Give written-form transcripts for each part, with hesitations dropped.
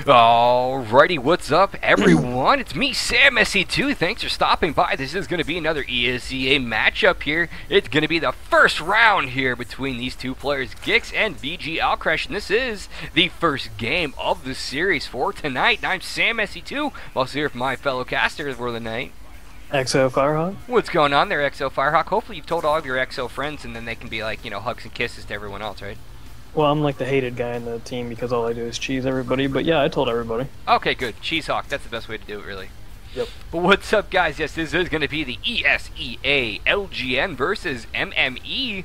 Alrighty, what's up everyone? It's me, Sam SC2. Thanks for stopping by. This is going to be another ESEA matchup here. It's going to be the first round here between these two players, giX and vGAlkresh, and this is the first game of the series for tonight. And I'm Sam SC2. I'm also here with my fellow casters for the night. XO Firehawk. What's going on there, XO Firehawk? Hopefully you've told all of your XO friends, and then they can be like, you know, hugs and kisses to everyone else, right? Well, I'm like the hated guy in the team because all I do is cheese everybody, but yeah, I told everybody. Okay, good. Cheesehawk, that's the best way to do it, really. Yep. But what's up, guys? Yes, this is going to be the ESEA LGN versus MME.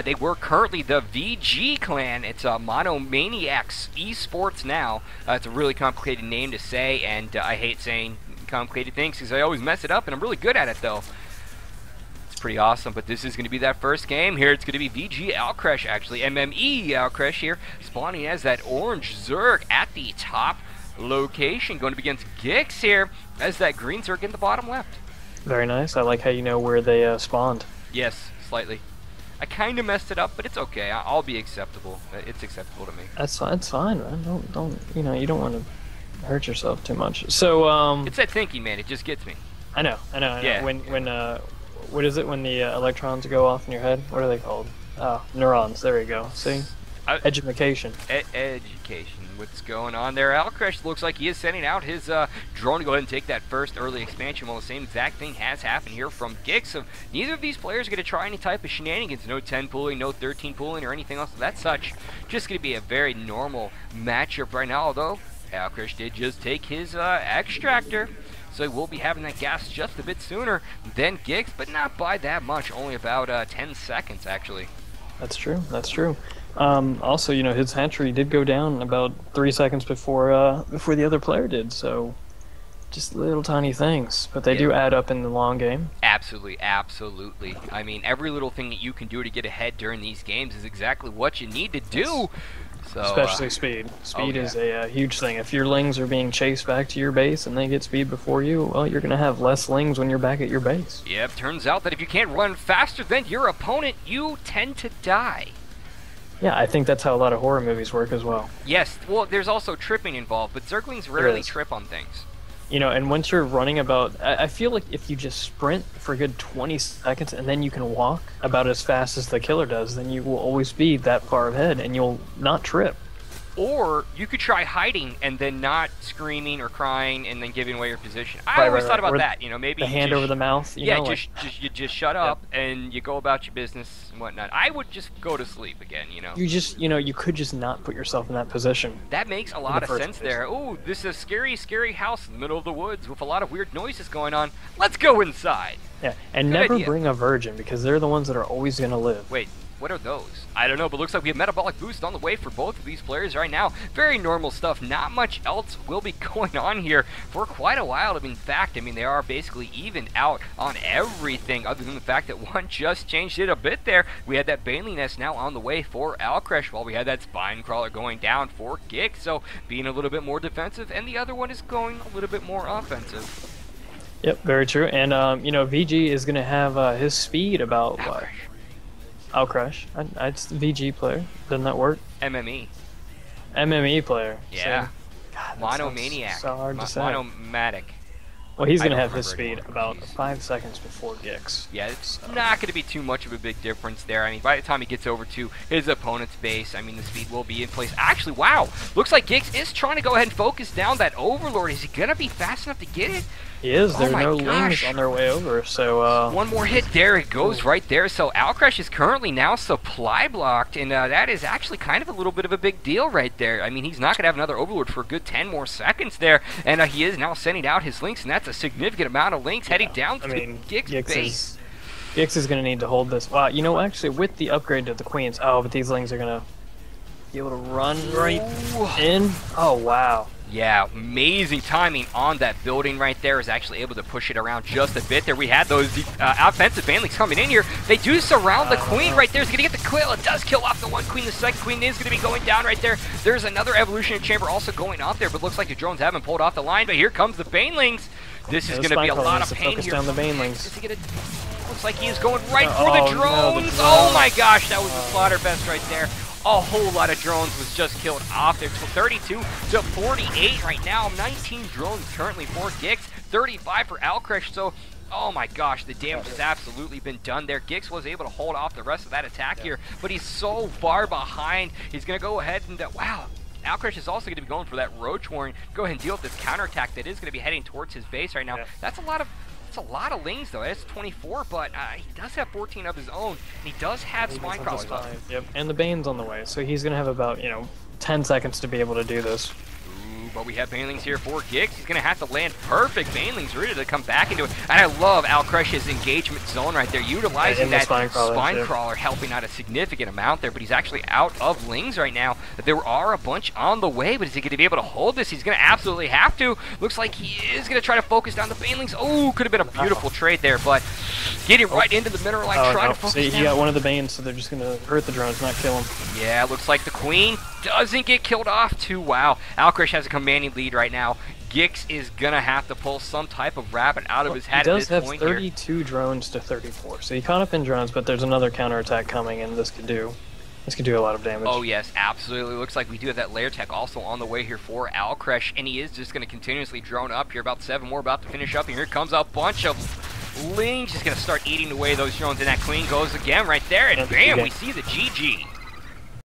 They were currently the VG clan. It's Monomaniacs Esports now. It's a really complicated name to say, and I hate saying complicated things because I always mess it up, and I'm really good at it, though. Pretty awesome, but this is going to be that first game here. It's going to be vGAlkresh, actually, MMEAlkresh here, spawning as that orange Zerg at the top location, going to be against giX here as that green Zerg in the bottom left. Very nice. I like how you know where they spawned. Yes, slightly. I kind of messed it up, but it's okay. I'll be acceptable. It's acceptable to me. That's fine, man. Don't you know? You don't want to hurt yourself too much. So it's that thinking, man. It just gets me. I know. Yeah. When what is it when the electrons go off in your head? What are they called? Neurons. There you go. See? Education. Education. What's going on there? Alkresh looks like he is sending out his drone to go ahead and take that first early expansion. Well, the same exact thing has happened here from giX. So neither of these players are going to try any type of shenanigans. No 10 pooling, no 13 pooling, or anything else of that such. Just going to be a very normal matchup right now, although Alkresh did just take his extractor. So we'll be having that gas just a bit sooner than giX, but not by that much, only about 10 seconds, actually. That's true, that's true. Also, you know, his hatchery did go down about 3 seconds before the other player did, so just little tiny things, but they do add up in the long game. Absolutely, absolutely. I mean, every little thing that you can do to get ahead during these games is exactly what you need to do. So, especially speed. Speed is a huge thing. If your lings are being chased back to your base and they get speed before you, well, you're going to have less lings when you're back at your base. Yep, turns out that if you can't run faster than your opponent, you tend to die. Yeah, I think that's how a lot of horror movies work as well. Yes, well, there's also tripping involved, but Zerglings rarely trip on things. You know, and once you're running about, I feel like if you just sprint for a good 20 seconds and then you can walk about as fast as the killer does, then you will always be that far ahead and you'll not trip. Or you could try hiding and then not screaming or crying and then giving away your position. I always thought about that, you know, maybe the hand over the mouth. You know, you just shut up and you go about your business and whatnot. I would just go to sleep again, you know. You could just not put yourself in that position. That makes a lot of sense there. Oh, this is a scary, scary house in the middle of the woods with a lot of weird noises going on. Let's go inside. Yeah, and never bring a virgin because they're the ones that are always going to live. Wait. What are those? I don't know, but looks like we have metabolic boost on the way for both of these players right now. Very normal stuff. Not much else will be going on here for quite a while. In fact, I mean, they are basically even out on everything other than the fact that one just changed it a bit there. We had that Baneling Nest now on the way for Alkresh while we had that Spine Crawler going down for giX. So being a little bit more defensive, and the other one is going a little bit more offensive. Yep, very true. And, you know, VG is going to have his speed about what? Alkresh. It's the VG player. Doesn't that work? MME. MME player. Yeah. So, God, Monomaniac. So hard to say. Monomatic. Well, he's going to have his speed about 5 seconds before giX. Yeah, it's not going to be too much of a big difference there. I mean, by the time he gets over to his opponent's base, I mean, the speed will be in place. Actually, wow. Looks like giX is trying to go ahead and focus down that Overlord. Is he going to be fast enough to get it? He is. There are no lings on their way over, so... One more hit. There it goes right there. So Alkresh is currently now supply blocked, and that is actually kind of a little bit of a big deal right there. I mean, he's not going to have another Overlord for a good 10 more seconds there, and he is now sending out his links, and that's a significant amount of links heading down to giX base. giX is going to need to hold this. Wow, you know, actually, with the upgrade to the Queens... Oh, but these lings are going to be able to run right in. Oh, wow. Yeah, amazing timing on that building right there. Is actually able to push it around just a bit there. We had those offensive Banelings coming in here. They do surround the Queen right there. Is going to get the kill. It does kill off the one Queen. The second Queen is going to be going down right there. There's another Evolutionary Chamber also going off there, but looks like the drones haven't pulled off the line. But here comes the Banelings. This is going to be a lot of pain here. Down the Banelings. Looks like he is going right for the drones. No, oh my gosh, that was the slaughter fest right there. a whole lot of drones was just killed off there. So 32 to 48 right now. 19 drones currently for giX, 35 for vGAlkresh. So, oh my gosh, the damage has absolutely been done there. giX was able to hold off the rest of that attack here, but he's so far behind. He's going to go ahead and, wow. vGAlkresh is also going to be going for that Roach Warren. Go ahead and deal with this counterattack that is going to be heading towards his base right now. That's a lot of lanes though. It's 24, but he does have 14 of his own, and he does have spine crawlers. Yep, and the Bane's on the way, so he's gonna have about 10 seconds to be able to do this. But we have Banelings here for giX. He's going to have to land perfect Banelings ready to come back into it. And I love vGAlkresh's engagement zone right there, utilizing that spine crawler, helping out a significant amount there. But he's actually out of lings right now. There are a bunch on the way, but is he going to be able to hold this? He's going to absolutely have to. Looks like he is going to try to focus down the Banelings. Oh, could have been a beautiful trade there, but getting right into the mineralite, trying to focus See, he got one of the Banes, so they're just going to hurt the drones, not kill him. Yeah, looks like the Queen doesn't get killed off too. Wow, vGAlkresh has a commanding lead right now. giX is gonna have to pull some type of rabbit out of his head at this point here. He does have 32 drones to 34, so he caught up in drones, but there's another counterattack coming, and this could do a lot of damage. Oh yes, absolutely. Looks like we do have that layer tech also on the way here for vGAlkresh, and he is just gonna continuously drone up here. About 7 more about to finish up, and here comes a bunch of lings. Just gonna start eating away those drones, and that Queen goes again right there, and bam, we see the GG.